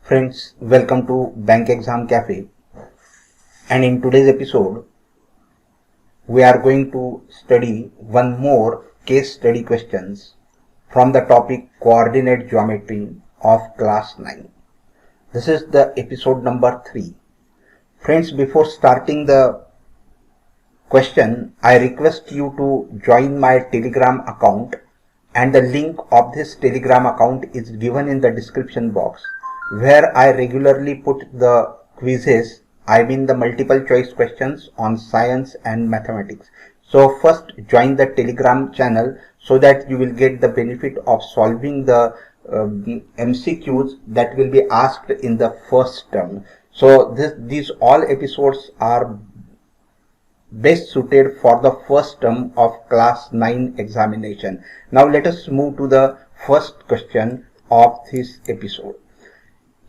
Friends, welcome to Bank Exam Cafe, and in today's episode we are going to study one more case study questions from the topic coordinate geometry of class 9. This is the episode number 3. Friends, before starting the question, I request you to join my Telegram account, and the link of this Telegram account is given in the description box, where I regularly put the quizzes, I mean the multiple choice questions on science and mathematics. So first join the Telegram channel so that you will get the benefit of solving the MCQs that will be asked in the first term. So these all episodes are best suited for the first term of class 9 examination. Now let us move to the first question of this episode.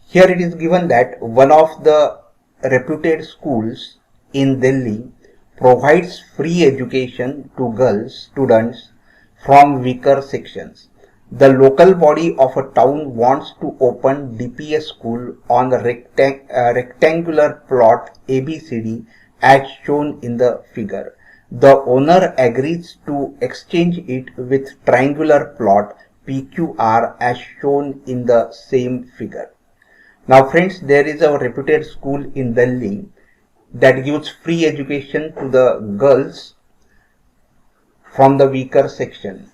Here it is given that one of the reputed schools in Delhi provides free education to girls students from weaker sections. The local body of a town wants to open DPS school on the rectangular plot ABCD as shown in the figure. The owner agrees to exchange it with triangular plot PQR as shown in the same figure. Now friends, there is a reputed school in Delhi that gives free education to the girls from the weaker section,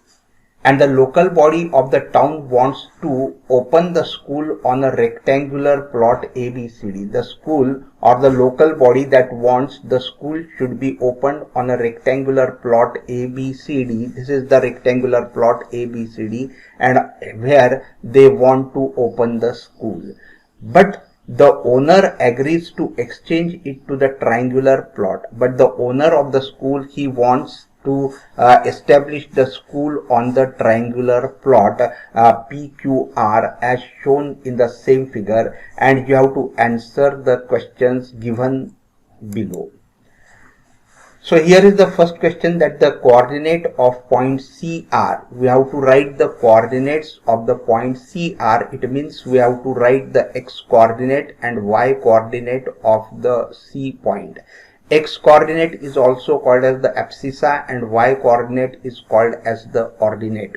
and the local body of the town wants to open the school on a rectangular plot ABCD. The school or the local body that wants the school should be opened on a rectangular plot ABCD. This is the rectangular plot ABCD, and where they want to open the school. But the owner agrees to exchange it to the triangular plot. But the owner of the school, he wants to establish the school on the triangular plot PQR as shown in the same figure, and you have to answer the questions given below. So here is the first question, that the coordinate of point CR. We have to write the coordinates of the point CR. It means we have to write the x coordinate and y coordinate of the C point. X coordinate is also called as the abscissa and y coordinate is called as the ordinate.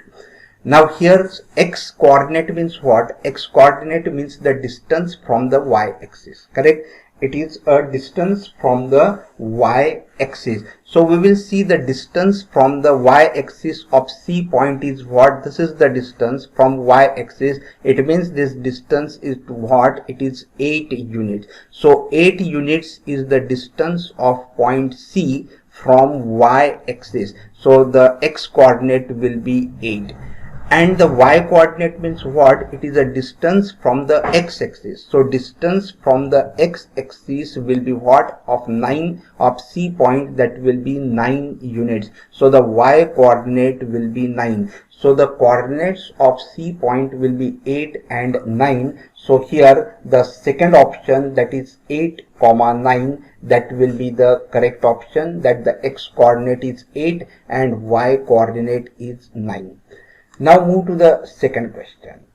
Now here's x coordinate means what? X coordinate means the distance from the y axis, correct? It is a distance from the y axis. So we will see the distance from the y axis of C point is what? This is the distance from y axis. It means this distance is what? It is 8 units. So 8 units is the distance of point C from y axis. So the x coordinate will be 8. And the y coordinate means what? It is a distance from the x axis. So distance from the x axis will be what? Of 9 of C point, that will be 9 units. So the y coordinate will be 9. So the coordinates of C point will be 8 and 9. So here the second option, that is 8, 9, that will be the correct option, that the x coordinate is 8 and y coordinate is 9. Now move to the second question.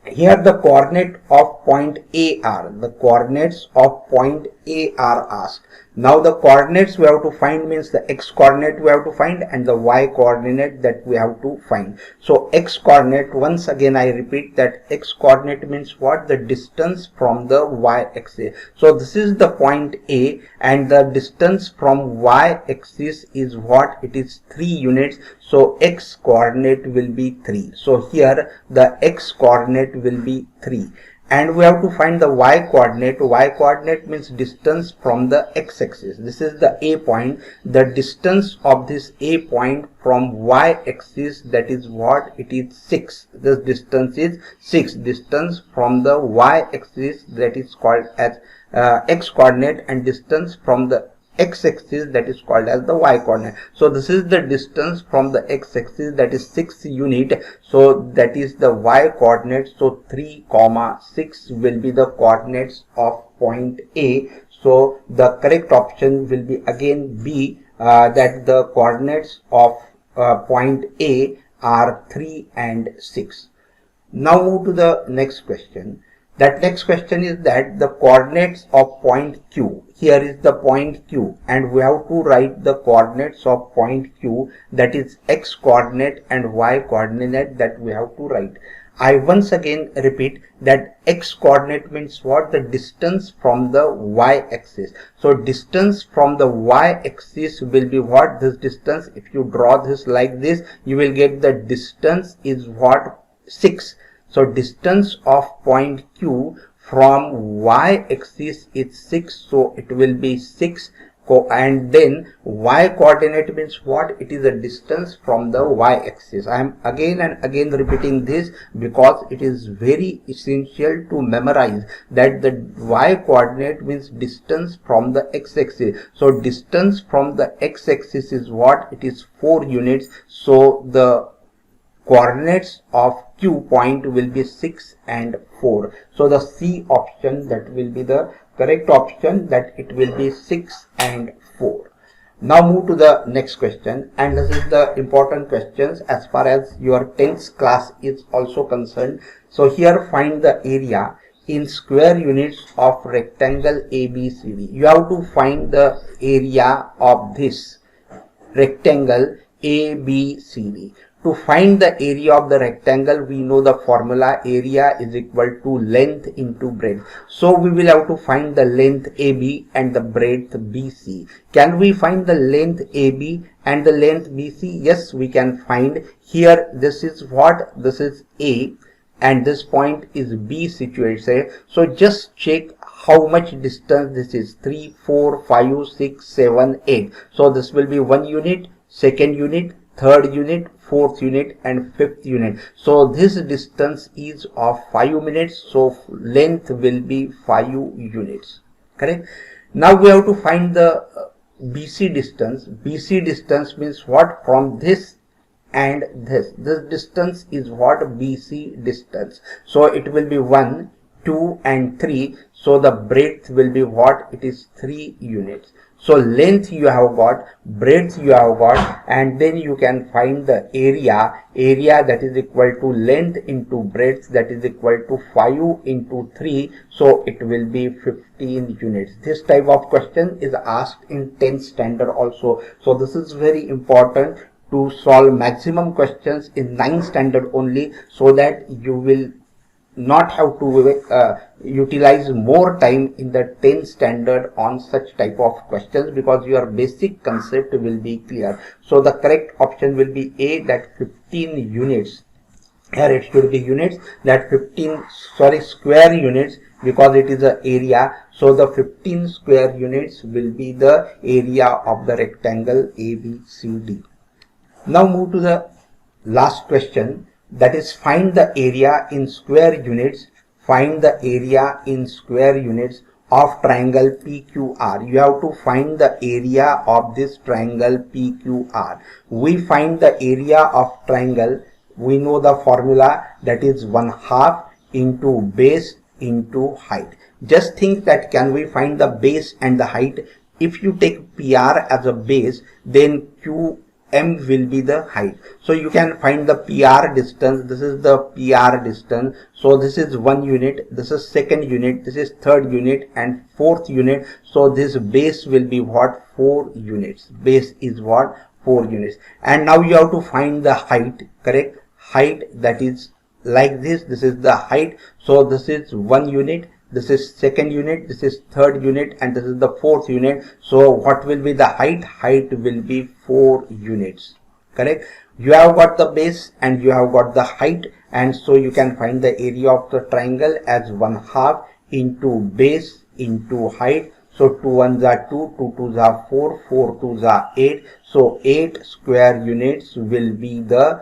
Here the coordinate of point A are, the coordinates of point A are asked. Now the coordinates we have to find means the x coordinate we have to find and the y coordinate that we have to find. So x coordinate, once again I repeat that x coordinate means what? The distance from the y axis. So this is the point A and the distance from y axis is what? It is 3 units. So x coordinate will be 3. So here the x coordinate will be 3. And we have to find the y coordinate. Y coordinate means distance from the x axis. This is the A point. The distance of this A point from y axis, that is what? It is 6. This distance is 6. Distance from the y axis, that is called as x coordinate, and distance from the x axis, that is called as the y coordinate. So this is the distance from the x axis, that is 6 unit. So that is the y coordinate. So 3, 6 will be the coordinates of point A. So the correct option will be again B, that the coordinates of point A are 3 and 6. Now move to the next question. That next question is that the coordinates of point Q, here is the point Q, and we have to write the coordinates of point Q, that is x coordinate and y coordinate, that we have to write. I once again repeat that x coordinate means what? The distance from the y axis. So distance from the y axis will be what? This distance, if you draw this like this, you will get the distance is what? 6. So distance of point Q from y axis is 6. So it will be 6. And then y coordinate means what? It is a distance from the y axis. I am again and again repeating this because it is very essential to memorize that the y coordinate means distance from the x axis. So distance from the x axis is what? It is 4 units. So the coordinates of Q point will be 6 and 4. So the C option, that will be the correct option, that it will be 6 and 4. Now move to the next question, and this is the important questions as far as your 10th class is also concerned. So here find the area in square units of rectangle ABCD. You have to find the area of this rectangle ABCD. To find the area of the rectangle, we know the formula, area is equal to length into breadth. So we will have to find the length AB and the breadth BC. Can we find the length AB and the length BC? Yes, we can find. Here this is what? This is A and this point is B situated. So just check how much distance this is. 3, 4, 5, 6, 7, 8. So this will be 1 unit, second unit, third unit, fourth unit and fifth unit. So this distance is of 5 minutes. So length will be 5 units. Correct. Now we have to find the BC distance. BC distance means what? From this and this. This distance is what? BC distance. So it will be 1, 2 and 3. So the breadth will be what? It is 3 units. So length you have got, breadth you have got, and then you can find the area that is equal to length into breadth, that is equal to 5 into 3. So it will be 15 units. This type of question is asked in 10th standard also. So this is very important to solve maximum questions in 9th standard only, so that you will not have to utilize more time in the 10th standard on such type of questions, because your basic concept will be clear. So the correct option will be A, that 15 units. Here it should be units, that 15 square units, because it is the area. So the 15 square units will be the area of the rectangle ABCD. Now move to the last question, that is find the area in square units. Find the area in square units of triangle PQR. You have to find the area of this triangle PQR. We find the area of triangle. We know the formula, that is 1/2 into base into height. Just think that can we find the base and the height? If you take PR as a base, then QM will be the height. So you can find the PR distance. This is the PR distance. So this is 1 unit, this is second unit, this is third unit and fourth unit. So this base will be what? 4 units. Base is what? 4 units. And now you have to find the height. Correct? Height, that is like this. This is the height. So this is 1 unit, this is second unit, this is third unit, and this is the fourth unit. So what will be the height? Height will be 4 units. Correct? You have got the base and you have got the height, and so you can find the area of the triangle as 1/2 into base into height. So 2 1s are 2, 2 2s are 4, 4 2s are 8. So 8 square units will be the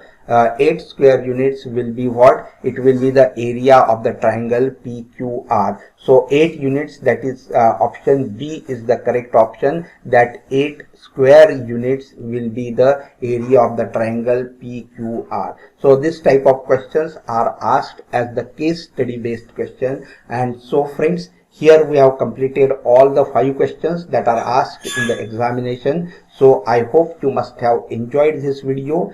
8 square units will be what? It will be the area of the triangle PQR. So 8 units, that is option B is the correct option, that 8 square units will be the area of the triangle PQR. So this type of questions are asked as the case study based question. And so friends, here we have completed all the 5 questions that are asked in the examination. So I hope you must have enjoyed this video.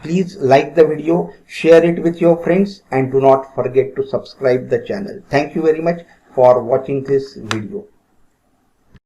Please like the video, share it with your friends, and do not forget to subscribe the channel. Thank you very much for watching this video.